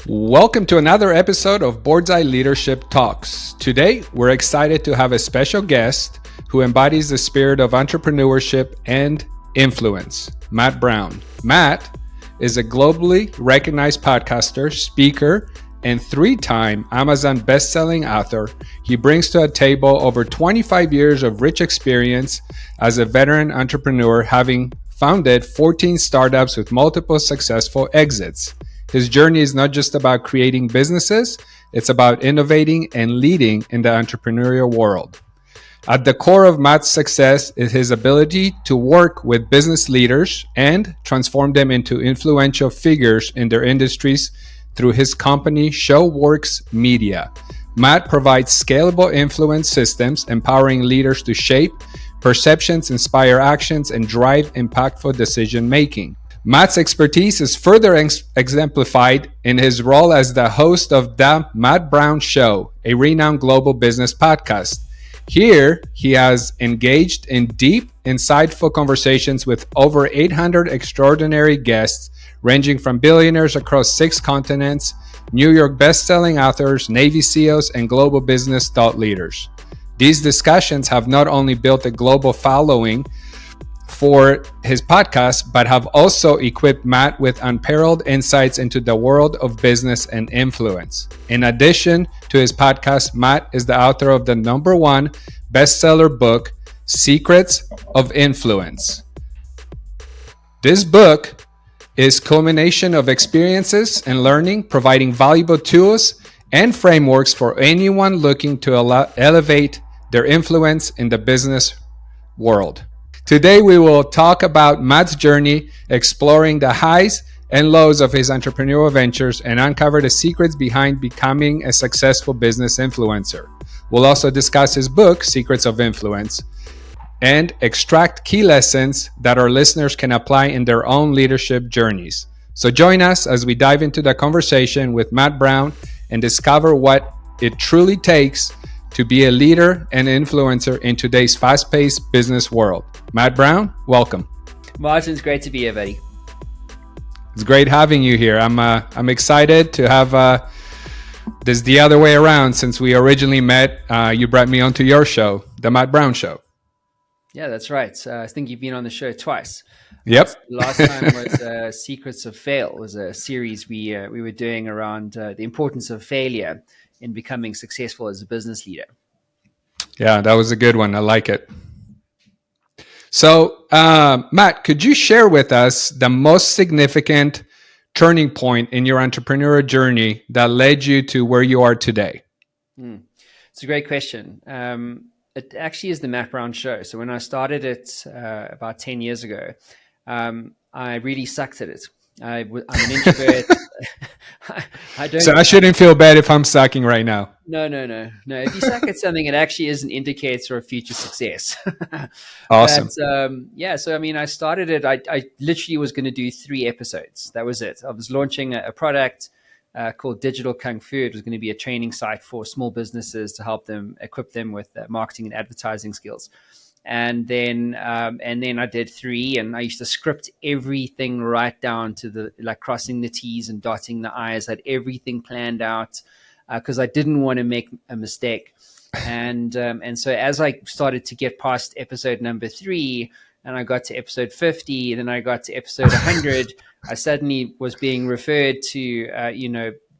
Welcome to another episode of boardsi Leadership Talks. Today, we're excited to have a special guest who embodies the spirit of entrepreneurship and influence, Matt Brown. Matt is a globally recognized podcaster, speaker, and three-time Amazon best-selling author. He brings to a table over 25 years of rich experience as a veteran entrepreneur, having founded 14 startups with multiple successful exits. His journey is not just about creating businesses, it's about innovating and leading in the entrepreneurial world. At the core of Matt's success is his ability to work with business leaders and transform them into influential figures in their industries through his company, Showworks Media. Matt provides scalable influence systems, empowering leaders to shape perceptions, inspire actions, and drive impactful decision making. Matt's expertise is further exemplified in his role as the host of The Matt Brown Show, a renowned global business podcast. Here, he has engaged in deep, insightful conversations with over 800 extraordinary guests, ranging from billionaires across 6 continents, New York best-selling authors, Navy SEALs, and global business thought leaders. These discussions have not only built a global following for his podcast, but have also equipped Matt with unparalleled insights into the world of business and influence. In addition to his podcast, Matt is the author of the #1 bestseller book, Secrets of Influence. This book is a culmination of experiences and learning, providing valuable tools and frameworks for anyone looking to elevate their influence in the business world. Today, we will talk about Matt's journey, exploring the highs and lows of his entrepreneurial ventures, and uncover the secrets behind becoming a successful business influencer. We'll also discuss his book, Secrets of Influence, and extract key lessons that our listeners can apply in their own leadership journeys. So join us as we dive into the conversation with Matt Brown and discover what it truly takes to be a leader and influencer in today's fast-paced business world. Matt Brown, welcome. Martin, it's great to be here, buddy. It's great having you here. I'm excited to have this the other way around. Since we originally met, you brought me onto your show, The Matt Brown Show. Yeah, that's right. I think you've been on the show twice. Yep. Last time was Secrets of Fail. It was a series we were doing around the importance of failure in becoming successful as a business leader. Yeah, that was a good one. I like it. So, Matt, could you share with us the most significant turning point in your entrepreneurial journey that led you to where you are today? It's a great question. It actually is the Matt Brown Show. So when I started it about 10 years ago, I really sucked at it. I'm an introvert. So I shouldn't feel bad if I'm sucking right now. No. If you suck at something, it actually is an indicator of future success. Awesome. But, so I mean, I started it. I literally was going to do 3 episodes. That was it. I was launching a product called Digital Kung Fu. It was going to be a training site for small businesses to help them, equip them with marketing and advertising skills. And then I did 3, and I used to script everything right down to the crossing the T's and dotting the I's. I had everything planned out because I didn't want to make a mistake. And so as I started to get past episode number 3, and I got to episode 50, and then I got to episode 100, I suddenly was being referred to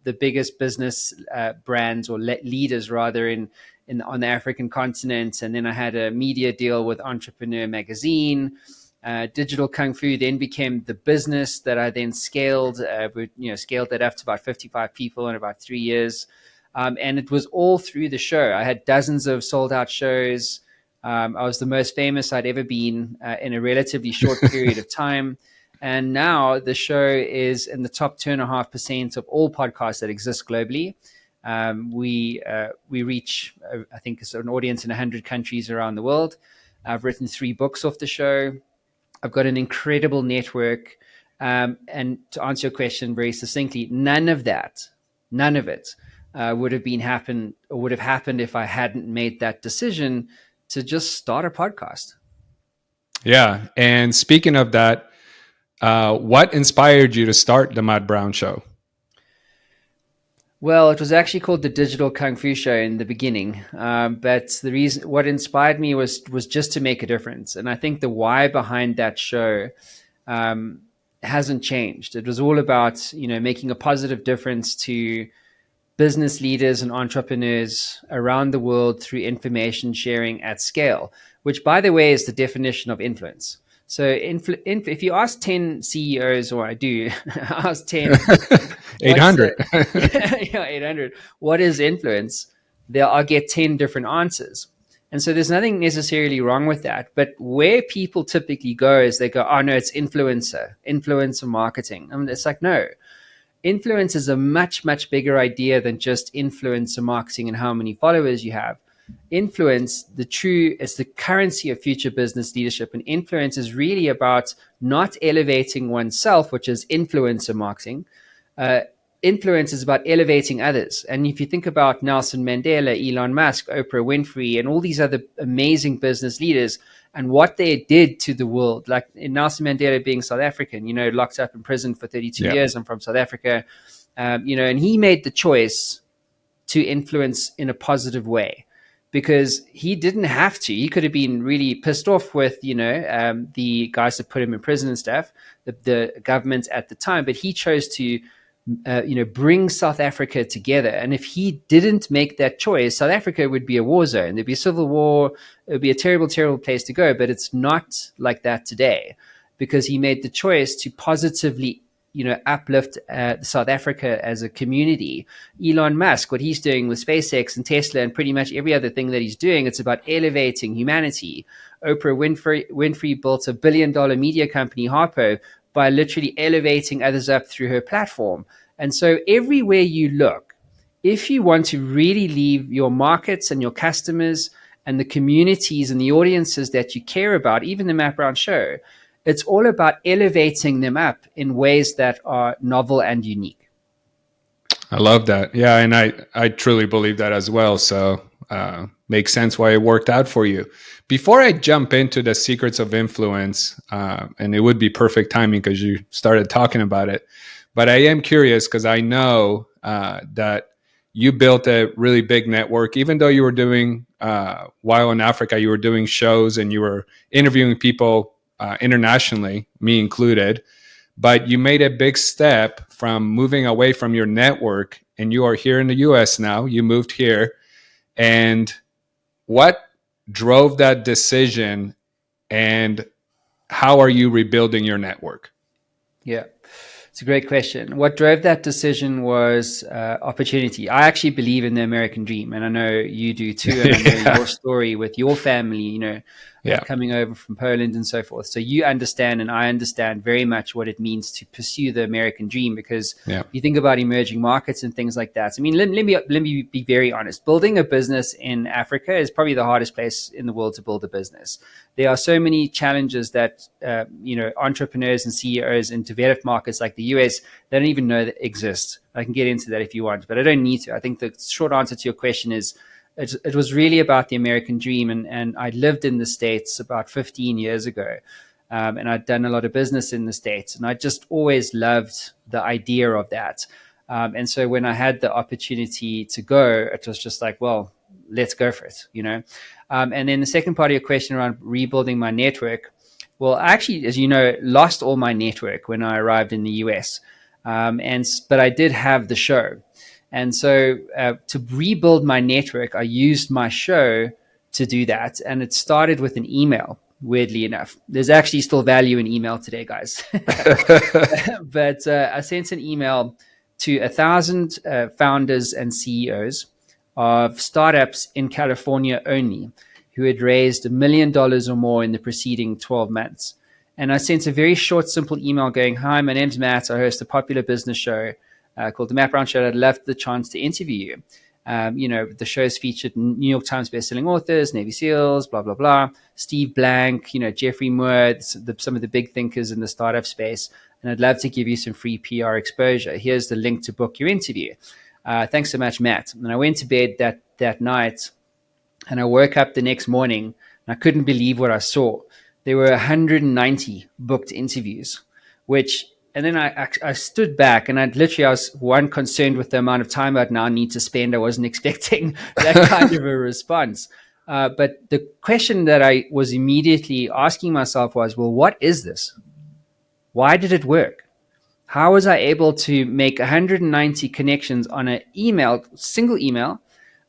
the biggest business brands or leaders rather on the African continent. And then I had a media deal with Entrepreneur magazine. Digital Kung Fu then became the business that I then scaled. Scaled that up to about 55 people in about 3 years. And it was all through the show. I had dozens of sold out shows. I was the most famous I'd ever been in a relatively short period of time. And now the show is in the top 2.5% of all podcasts that exist globally. We reach, I think, it's an audience in 100 countries around the world. I've written 3 books off the show. I've got an incredible network. And to answer your question very succinctly, none of it would have happened if I hadn't made that decision to just start a podcast. Yeah. And speaking of that, what inspired you to start the Matt Brown Show? Well, it was actually called the Digital Kung Fu Show in the beginning, but the reason, what inspired me was just to make a difference, and I think the why behind that show um, hasn't changed. It was all about making a positive difference to business leaders and entrepreneurs around the world through information sharing at scale, which, by the way, is the definition of influence. So, if you ask 10 CEOs, or I do, ask 10, what's 800. the, yeah, 800, what is influence? I'll get 10 different answers. And so there's nothing necessarily wrong with that. But where people typically go is they go, oh, no, it's influencer marketing. I mean, it's like, no, influence is a much, much bigger idea than just influencer marketing and how many followers you have. Influence, is the currency of future business leadership. And influence is really about not elevating oneself, which is influencer marketing. Uh, Influence is about elevating others. And if you think about Nelson Mandela, Elon Musk, Oprah Winfrey, and all these other amazing business leaders and what they did to the world, like in Nelson Mandela being South African, locked up in prison for 32 Yeah. years. I'm from South Africa, and he made the choice to influence in a positive way because he didn't have to. He could have been really pissed off with, the guys that put him in prison and stuff, the government at the time, but he chose to bring South Africa together. And if he didn't make that choice, South Africa would be a war zone. There'd be a civil war. It would be a terrible, terrible place to go. But it's not like that today because he made the choice to positively, uplift South Africa as a community. Elon Musk, what he's doing with SpaceX and Tesla and pretty much every other thing that he's doing, it's about elevating humanity. Oprah Winfrey built $1 billion media company, Harpo, by literally elevating others up through her platform. And so everywhere you look, if you want to really leave your markets and your customers and the communities and the audiences that you care about, even the Matt Brown Show, it's all about elevating them up in ways that are novel and unique. I love that. Yeah, and I truly believe that as well. So makes sense why it worked out for you. Before I jump into the secrets of influence, and it would be perfect timing because you started talking about it, but I am curious because I know that you built a really big network. Even though you were doing, while in Africa, you were doing shows and you were interviewing people internationally, me included. But you made a big step from moving away from your network, and you are here in the US now. You moved here. And what drove that decision, and how are you rebuilding your network? Yeah, it's a great question. What drove that decision was opportunity. I actually believe in the American dream, and I know you do too. And I know your story with your family, coming over from Poland and so forth. So you understand, and I understand very much what it means to pursue the American dream. Because you think about emerging markets and things like that. I mean, let me be very honest. Building a business in Africa is probably the hardest place in the world to build a business. There are so many challenges that entrepreneurs and CEOs in developed markets like the US, they don't even know that exist. I can get into that if you want, but I don't need to. I think the short answer to your question is it was really about the American dream. And I lived in the States about 15 years ago. And I'd done a lot of business in the States. And I just always loved the idea of that. And so when I had the opportunity to go, it was just like, well, let's go for it, And then the second part of your question around rebuilding my network. Well, I actually, as you know, lost all my network when I arrived in the US. But I did have the show. And so to rebuild my network, I used my show to do that. And it started with an email, weirdly enough. There's actually still value in email today, guys. But I sent an email to 1,000 founders and CEOs of startups in California only who had raised $1 million or more in the preceding 12 months. And I sent a very short, simple email going, "Hi, my name's Matt. I host a popular business show called The Matt Brown Show. I'd love the chance to interview you. The show's featured New York Times bestselling authors, Navy SEALs, blah, blah, blah, Steve Blank, Jeffrey Moore, some of the big thinkers in the startup space. And I'd love to give you some free PR exposure. Here's the link to book your interview. Thanks so much, Matt." And I went to bed that night, and I woke up the next morning, and I couldn't believe what I saw. There were 190 booked interviews, which And then I stood back, and I was one, concerned with the amount of time I'd now need to spend. I wasn't expecting that kind of a response. But the question that I was immediately asking myself was, well, what is this? Why did it work? How was I able to make 190 connections on an single email,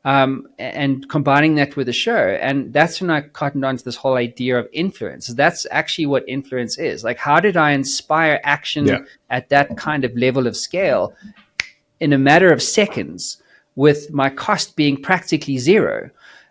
and combining that with a show? And that's when I cottoned on to this whole idea of influence. That's actually what influence is. Like, how did I inspire action at that kind of level of scale in a matter of seconds with my cost being practically zero?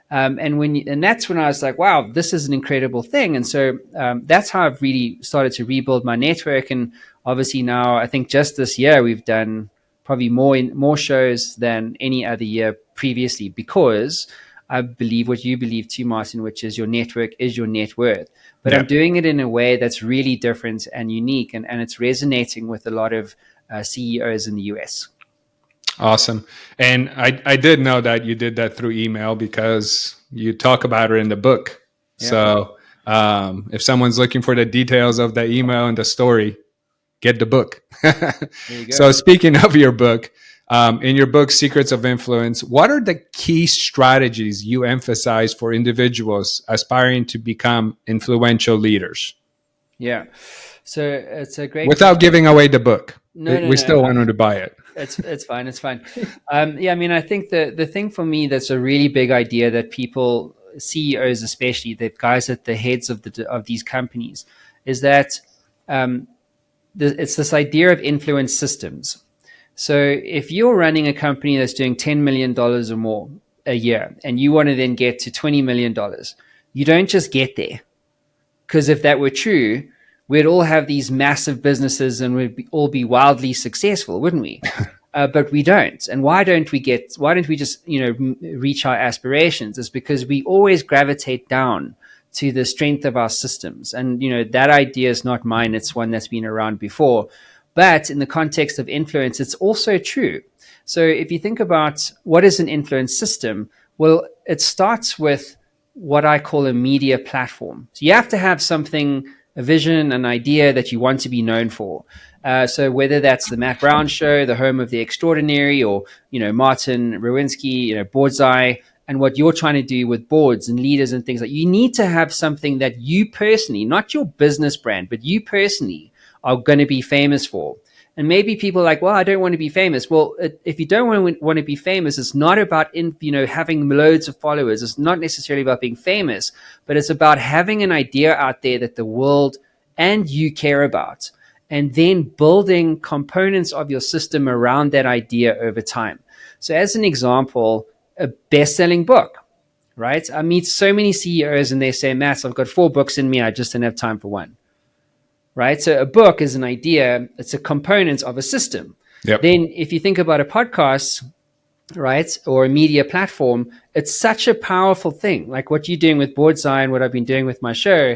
And that's when I was like, wow, this is an incredible thing. And so that's how I've really started to rebuild my network. And obviously now, I think just this year, we've done probably more shows than any other year previously, because I believe what you believe too, Martin, which is your network is your net worth. But I'm doing it in a way that's really different and unique, and it's resonating with a lot of CEOs in the US. Awesome. And I did know that you did that through email because you talk about it in the book. Yeah. So if someone's looking for the details of the email and the story, get the book. There you go. So speaking of your book, in your book, Secrets of Influence, what are the key strategies you emphasize for individuals aspiring to become influential leaders? Yeah. So it's a great Without giving away the book. We still want them to buy it. It's fine. It's fine. I mean, I think the thing for me that's a really big idea that people, CEOs especially, the guys at the heads of these companies, is that it's this idea of influence systems. So if you're running a company that's doing $10 million or more a year, and you want to then get to $20 million, you don't just get there. Because if that were true, we'd all have these massive businesses and we'd all be wildly successful, wouldn't we? But we don't. And why don't we just, reach our aspirations? It's because we always gravitate down to the strength of our systems. And, that idea is not mine. It's one that's been around before. But in the context of influence, it's also true. So if you think about what is an influence system, well, it starts with what I call a media platform. So you have to have something, a vision, an idea that you want to be known for. So whether that's the Matt Brown Show, the home of the extraordinary, or, Martin Rowinski, boardsi, and what you're trying to do with boards and leaders and things like, you need to have something that you personally, not your business brand, but you personally are going to be famous for. And maybe people are like, well, I don't want to be famous. Well, if you don't want to be famous, it's not about, having loads of followers. It's not necessarily about being famous, but it's about having an idea out there that the world and you care about, and then building components of your system around that idea over time. So as an example, a best-selling book, right? I meet so many CEOs and they say, Matt, I've got 4 books in me. I just don't have time for one. Right? So a book is an idea. It's a component of a system. Yep. Then if you think about a podcast, right, or a media platform, it's such a powerful thing. Like what you're doing with boardsi and what I've been doing with my show,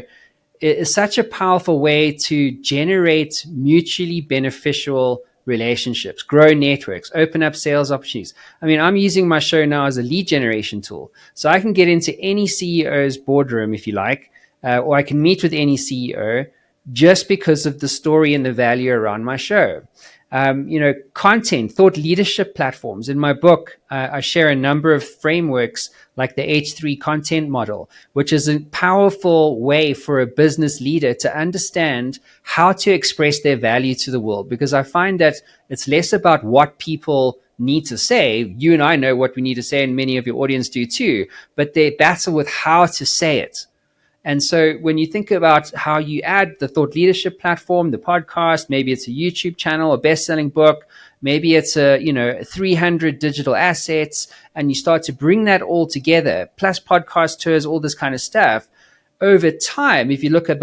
it is such a powerful way to generate mutually beneficial relationships, grow networks, open up sales opportunities. I mean, I'm using my show now as a lead generation tool. So I can get into any CEO's boardroom, if you like, or I can meet with any CEO just because of the story and the value around my show. Content, thought leadership platforms. In my book, I share a number of frameworks like the H3 content model, which is a powerful way for a business leader to understand how to express their value to the world. Because I find that it's less about what people need to say. You and I know what we need to say, and many of your audience do too, but they battle with how to say it. And so when you think about how you add the thought leadership platform, the podcast, maybe it's a YouTube channel, a best-selling book, maybe it's 300 digital assets, and you start to bring that all together, plus podcast tours, all this kind of stuff. Over time, if you look at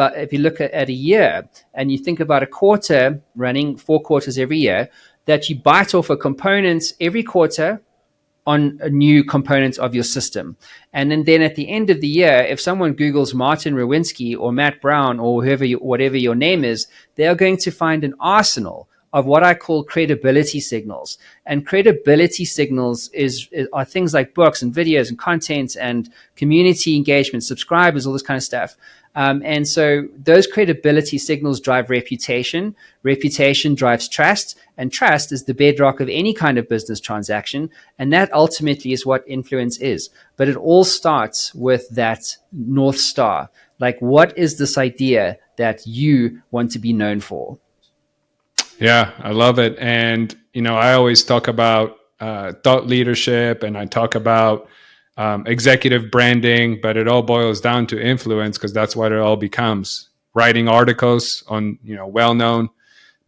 a year and you think about a quarter running 4 quarters every year, that you bite off a component every quarter on a new component of your system. And then at the end of the year, if someone Googles Martin Rowinski or Matt Brown or whatever your name is, they are going to find an arsenal of what I call credibility signals. And credibility signals are things like books and videos and content and community engagement, subscribers, all this kind of stuff. And so those credibility signals drive reputation. Reputation drives trust, and trust is the bedrock of any kind of business transaction. And that ultimately is what influence is. But it all starts with that North Star. Like, what is this idea that you want to be known for? Yeah, I love it. And, I always talk about thought leadership, and I talk about executive branding, but it all boils down to influence, because that's what it all becomes. Writing articles on, well-known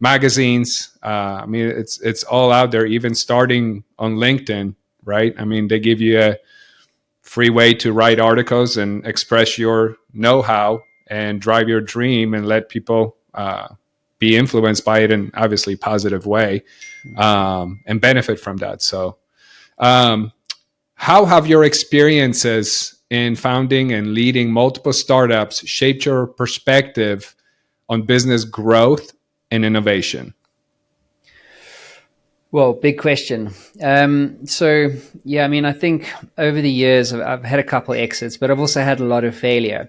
magazines. I mean, it's all out there, even starting on LinkedIn, right? I mean, they give you a free way to write articles and express your know-how and drive your dream and let people be influenced by it in obviously positive way, and benefit from that. So how have your experiences in founding and leading multiple startups shaped your perspective on business growth and innovation? Well, big question. So, yeah, I mean, I think over the years, I've had a couple exits, but I've also had a lot of failure.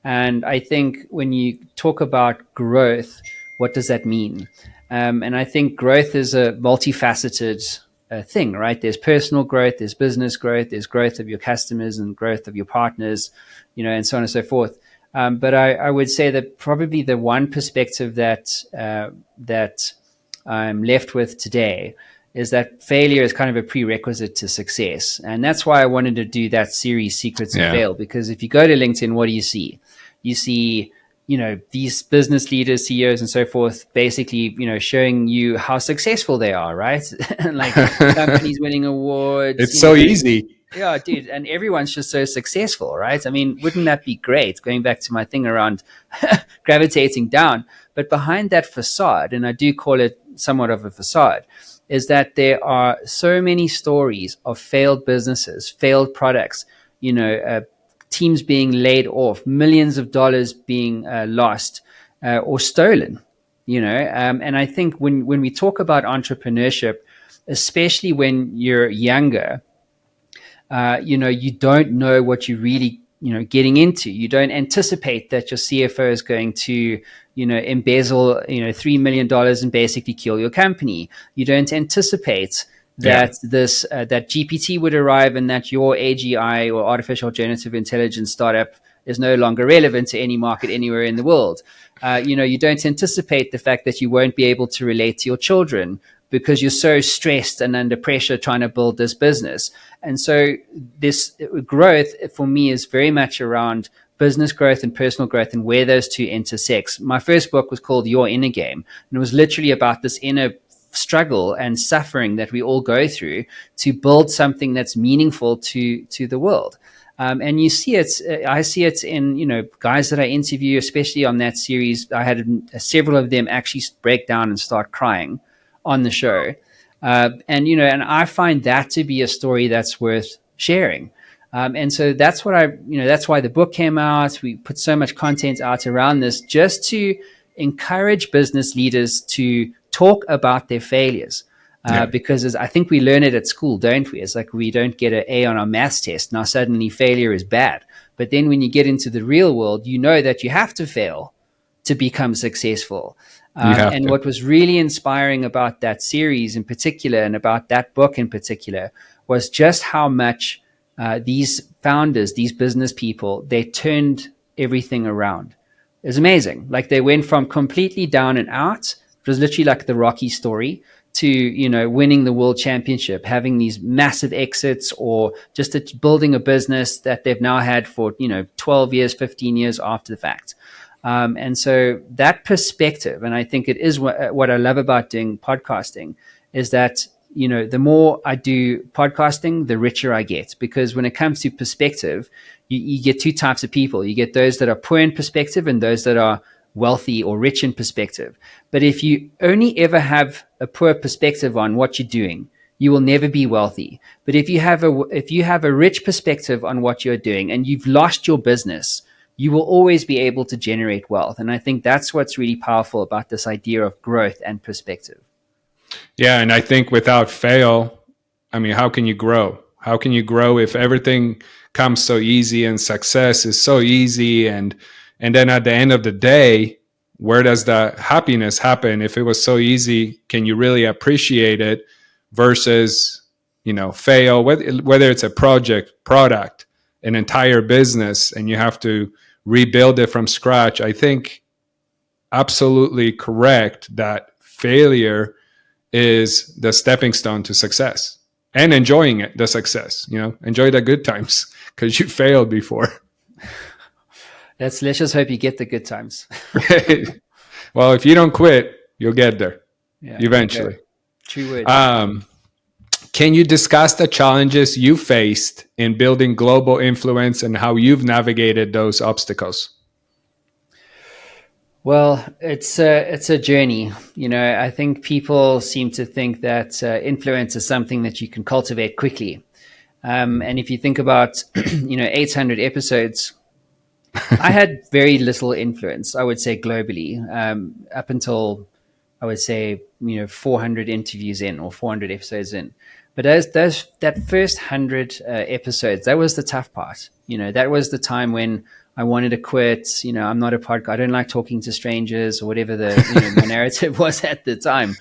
And I think when you talk about growth, what does that mean? And I think growth is a multifaceted thing, right? There's personal growth, there's business growth, there's growth of your customers and growth of your partners, and so on and so forth. But I would say that probably the one perspective that I'm left with today is that failure is kind of a prerequisite to success. And that's why I wanted to do that series, Secrets of Fail, because if you go to LinkedIn, what do you see? You see, these business leaders, CEOs and so forth, basically, showing you how successful they are, right? Like companies winning awards. It's so easy. Yeah, dude. And everyone's just so successful, right? I mean, wouldn't that be great? Going back to my thing around gravitating down. But behind that facade, and I do call it somewhat of a facade, is that there are so many stories of failed businesses, failed products, teams being laid off, millions of dollars being lost or stolen, and I think when we talk about entrepreneurship, especially when you're younger, you don't know what you really, getting into. You don't anticipate that your CFO is going to, embezzle, $3 million and basically kill your company. You don't anticipate that that GPT would arrive and that your AGI or artificial generative intelligence startup is no longer relevant to any market anywhere in the world. You don't anticipate the fact that you won't be able to relate to your children because you're so stressed and under pressure trying to build this business. And so this growth for me is very much around business growth and personal growth and where those two intersect. My first book was called Your Inner Game, and it was literally about this inner struggle and suffering that we all go through to build something that's meaningful to the world. And you see it, I see it in, guys that I interview, especially on that series. I had several of them actually break down and start crying on the show. And I find that to be a story that's worth sharing. And so that's what that's why the book came out. We put so much content out around this just to encourage business leaders to talk about their failures. Because I think we learn it at school, don't we? It's like we don't get an A on our maths test. Now suddenly failure is bad. But then when you get into the real world, you know that you have to fail to become successful. And what was really inspiring about that series in particular and about that book in particular was just how much these founders, these business people, they turned everything around. It was amazing. Like they went from completely down and out. It was literally like the Rocky story to, winning the world championship, having these massive exits, or just building a business that they've now had for, 12 years, 15 years after the fact. And so that perspective, and I think it is what I love about doing podcasting, is that, the more I do podcasting, the richer I get. Because when it comes to perspective, you get two types of people. You get those that are poor in perspective and those that are wealthy or rich in perspective. But if you only ever have a poor perspective on what you're doing, you will never be wealthy. But if you have a rich perspective on what you're doing and you've lost your business, you will always be able to generate wealth. And I think that's what's really powerful about this idea of growth and perspective. Yeah, and I think without fail, I mean, how can you grow? How can you grow if everything comes so easy and success is so easy, and then at the end of the day, where does the happiness happen? If it was so easy, can you really appreciate it versus, fail, whether it's a project, product, an entire business, and you have to rebuild it from scratch? I think absolutely correct that failure is the stepping stone to success, and enjoying it, the success, enjoy the good times because you failed before. Let's just hope you get the good times. Well, if you don't quit, you'll get there eventually. True words. Can you discuss the challenges you faced in building global influence and how you've navigated those obstacles? Well, it's a journey. I think people seem to think that influence is something that you can cultivate quickly. And if you think about, 800 episodes, I had very little influence, I would say, globally, up until, I would say, 400 interviews in, or 400 episodes in. But that first 100 episodes, that was the tough part. That was the time when I wanted to quit. I'm not a podcast. I don't like talking to strangers, or whatever the narrative was at the time.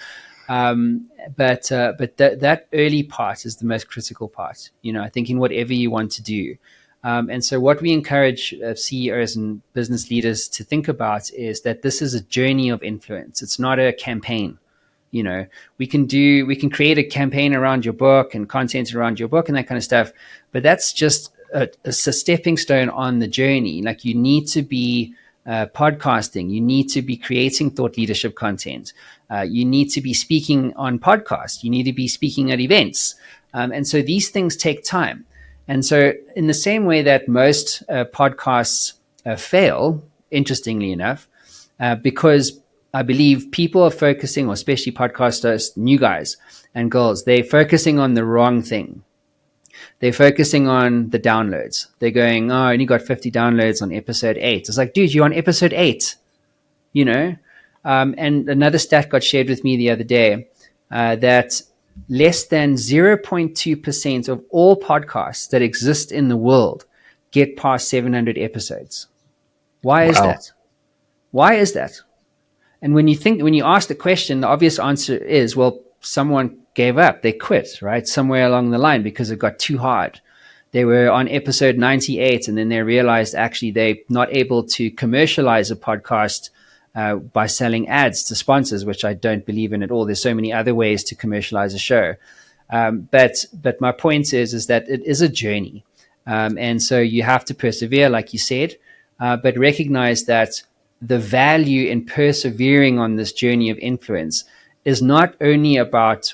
But that early part is the most critical part. I think in whatever you want to do. And so what we encourage CEOs and business leaders to think about is that this is a journey of influence. It's not a campaign. We can create a campaign around your book and content around your book and that kind of stuff, but that's just a stepping stone on the journey. Like, you need to be podcasting, you need to be creating thought leadership content, you need to be speaking on podcasts, you need to be speaking at events, and so these things take time. And so, in the same way that most podcasts fail, interestingly enough, because I believe people are focusing, or especially podcasters, new guys and girls, they're focusing on the wrong thing. They're focusing on the downloads. They're going, I only got 50 downloads on episode 8. It's like, dude, you're on episode 8, And another stat got shared with me the other day that less than 0.2% of all podcasts that exist in the world get past 700 episodes. Why is that? Why is that? And when you ask the question, the obvious answer is, well, someone gave up. They quit, right? Somewhere along the line, because it got too hard. They were on episode 98, and then they realized actually they're not able to commercialize a podcast by selling ads to sponsors, which I don't believe in at all. There's so many other ways to commercialize a show. But my point is that it is a journey. And so you have to persevere, like you said, but recognize that the value in persevering on this journey of influence is not only about,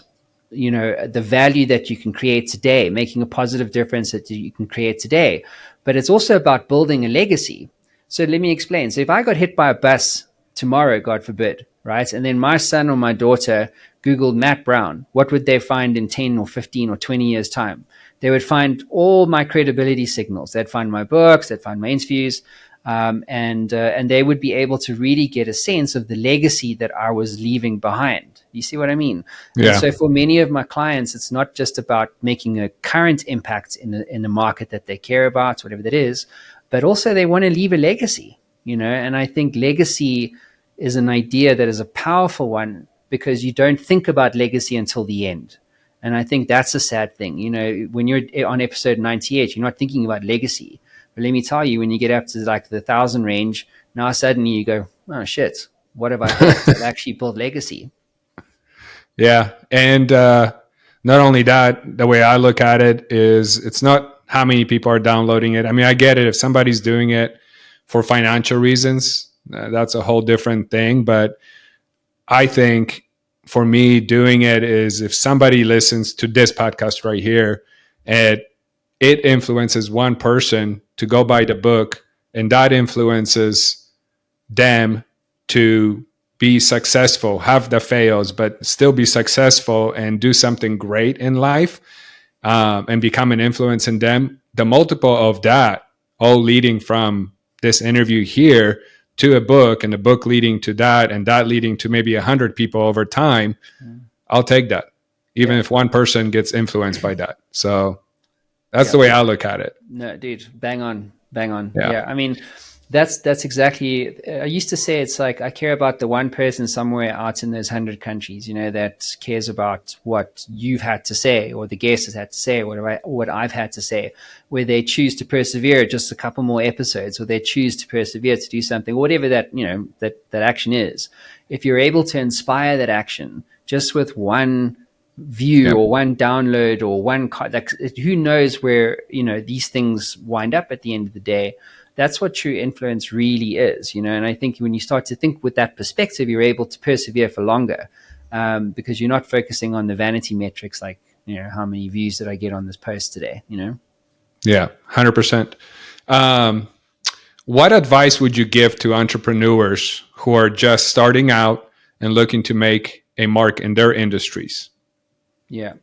the value that you can create today, making a positive difference that you can create today, but it's also about building a legacy. So let me explain. So if I got hit by a bus tomorrow, God forbid, right? And then my son or my daughter Googled Matt Brown, what would they find in 10 or 15 or 20 years' time? They would find all my credibility signals. They'd find my books, they'd find my interviews, and they would be able to really get a sense of the legacy that I was leaving behind. You see what I mean? Yeah. And so for many of my clients, it's not just about making a current impact in the market that they care about, whatever that is, but also they want to leave a legacy, and I think legacy is an idea that is a powerful one, because you don't think about legacy until the end. And I think that's a sad thing. When you're on episode 98, you're not thinking about legacy. But let me tell you, when you get up to like the 1,000 range, now suddenly you go, oh shit, what have I built? I've actually built legacy. Yeah. And not only that, the way I look at it is, it's not how many people are downloading it. I mean, I get it. If somebody's doing it for financial reasons, that's a whole different thing. But I think for me, doing it is, if somebody listens to this podcast right here and it influences one person to go buy the book, and that influences them to be successful, have the fails, but still be successful and do something great in life, and become an influence in them, the multiple of that, all leading from this interview here to a book, and a book leading to that, and that leading to maybe 100 people over time, I'll take that, even if one person gets influenced by that. So that's the way I look at it. No, dude, bang on. Yeah. I mean, that's exactly, I used to say, it's like, I care about the one person somewhere out in those 100 countries, that cares about what you've had to say, or the guest has had to say, what I've had to say, where they choose to persevere just a couple more episodes, or they choose to persevere to do something, whatever that, that action is. If you're able to inspire that action just with one view or one download or one, who knows where, these things wind up at the end of the day. That's what true influence really is, and I think when you start to think with that perspective, you're able to persevere for longer, because you're not focusing on the vanity metrics, like, how many views did I get on this post today, Yeah, 100%. What advice would you give to entrepreneurs who are just starting out and looking to make a mark in their industries? Yeah.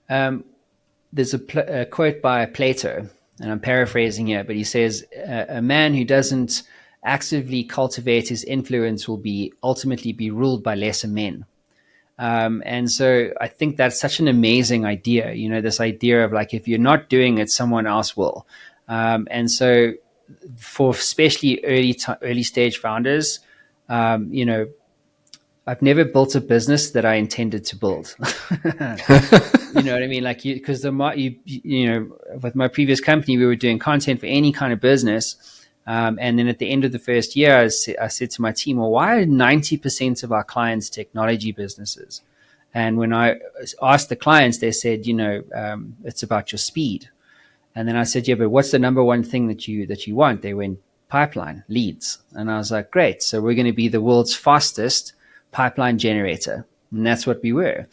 There's a quote by Plato, and I'm paraphrasing here, but he says, a man who doesn't actively cultivate his influence will ultimately be ruled by lesser men. And so I think that's such an amazing idea, this idea of like, if you're not doing it, someone else will. And so for especially early stage founders, I've never built a business that I intended to build. You know what I mean? Like, because with my previous company, we were doing content for any kind of business. And then at the end of the first year, I said to my team, well, why are 90% of our clients technology businesses? And when I asked the clients, they said, it's about your speed. And then I said, yeah, but what's the number one thing that you want? They went, pipeline, leads. And I was like, great. So we're going to be the world's fastest pipeline generator. And that's what we were.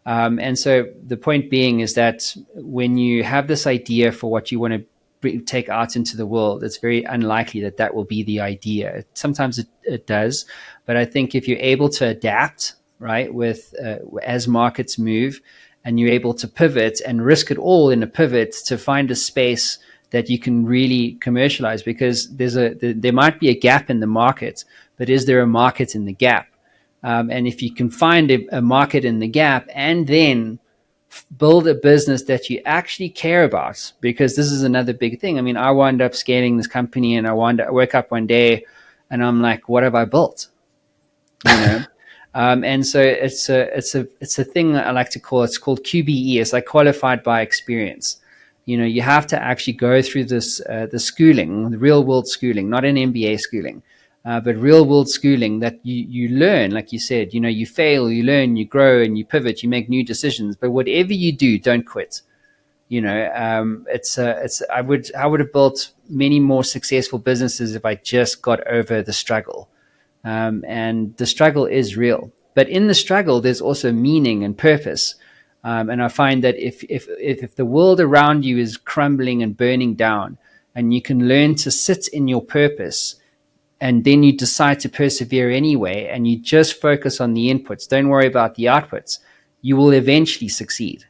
And so the point being is that when you have this idea for what you want to take out into the world, it's very unlikely that will be the idea. Sometimes it does. But I think if you're able to adapt, right, with as markets move, and you're able to pivot and risk it all in a pivot to find a space that you can really commercialize, because there might be a gap in the market, but is there a market in the gap? And if you can find a market in the gap and then build a business that you actually care about, because this is another big thing. I mean, I wound up scaling this company, and I woke up one day and I'm like, what have I built? And so it's a thing I like to call, it's called QBE. It's like qualified by experience. You have to actually go through this, the schooling, the real world schooling, not an MBA schooling. But real world schooling that you learn, like you said, you fail, you learn, you grow, and you pivot, you make new decisions. But whatever you do, don't quit. I would have built many more successful businesses if I just got over the struggle. And the struggle is real, but in the struggle, there's also meaning and purpose. And I find that if the world around you is crumbling and burning down, and you can learn to sit in your purpose, and then you decide to persevere anyway, and you just focus on the inputs, don't worry about the outputs, you will eventually succeed.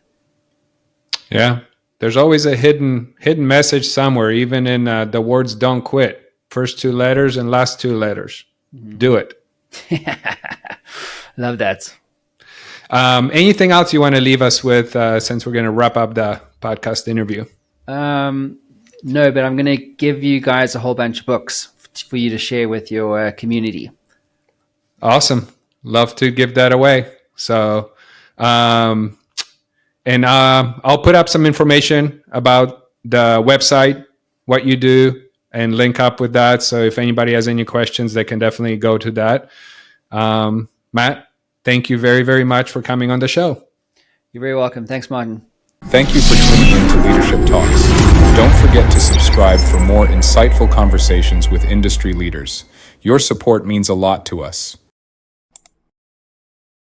Yeah. There's always a hidden message somewhere, even in the words "don't quit." First two letters and last two letters. Mm-hmm. Do it. Love that. Anything else you want to leave us with, since we're going to wrap up the podcast interview? No, but I'm going to give you guys a whole bunch of books for you to share with your community. Awesome. Love to give that away. So, I'll put up some information about the website, what you do, and link up with that. So if anybody has any questions, they can definitely go to that. Matt, thank you very, very much for coming on the show. You're very welcome. Thanks, Martin. Thank you for tuning in to Leadership Talks. Don't forget to subscribe for more insightful conversations with industry leaders. Your support means a lot to us.